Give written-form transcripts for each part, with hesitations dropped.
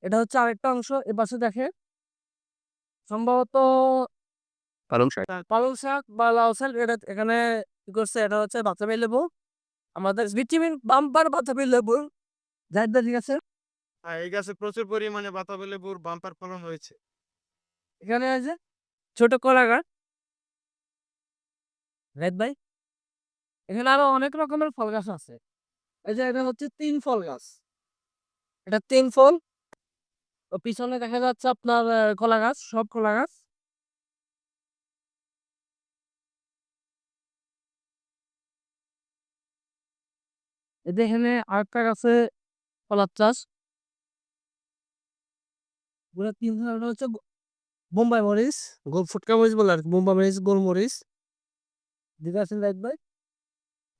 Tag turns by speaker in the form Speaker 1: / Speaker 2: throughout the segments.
Speaker 1: এটা হচ্ছে আরেকটা অংশ। এপাশে দেখেন সম্ভবত
Speaker 2: পালং শাক।
Speaker 1: পালং শাক বা লাউ শাক। এটা এখানে কি করছে, এটা হচ্ছে বাতাবি লেবু। আমাদের ভিটামিন বাম্পার বাতাবি লেবু। জাহিদ ভাই ঠিক আছে?
Speaker 3: হ্যাঁ, এই গাছে প্রচুর পরিমাণে বাতাবি লেবুর বাম্পার ফলন হয়েছে।
Speaker 1: এখানে আছে ছোট কলা গাছ। জাহিদ ভাই, এখানে আরো অনেক রকমের ফল গাছ আছে। এই যে এটা হচ্ছে ৩ ফল গাছ। এটা ৩ ফল। ও পিছনে দেখা যাচ্ছে আপনার কলা গাছ, সব কলা গাছ। এই যে এখানে আরেকটা গাছে কলার চাষ। পুরো ৩ ধরনের হচ্ছে বোম্বাই মরিচ, ফুটকা মরিচ বলে আর কি, বোম্বাই মরিচ, গোলমরিচ। ঠিক আছে জাহিদ ভাই?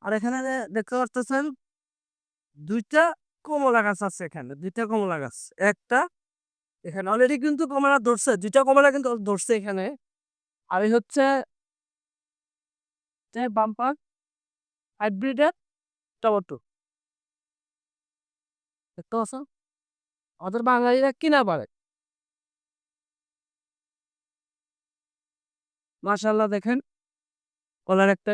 Speaker 1: আর এখানে যে দেখতে পারতেছেন ২ টা কমলা গাছ আছে এখানে। ২ টা কমলা গাছ। একটা এখানে অলরেডি কিন্তু কমলা ধরছে। ২ টা কমলা কিন্তু ধরছে এখানে। আর এই হচ্ছে যে বাম্পার হাইব্রিডের টমেটো। দেখতে পাচ্ছ? আমাদের বাঙালিরা কিনা পারে। মাশাআল্লাহ দেখেন কলার একটা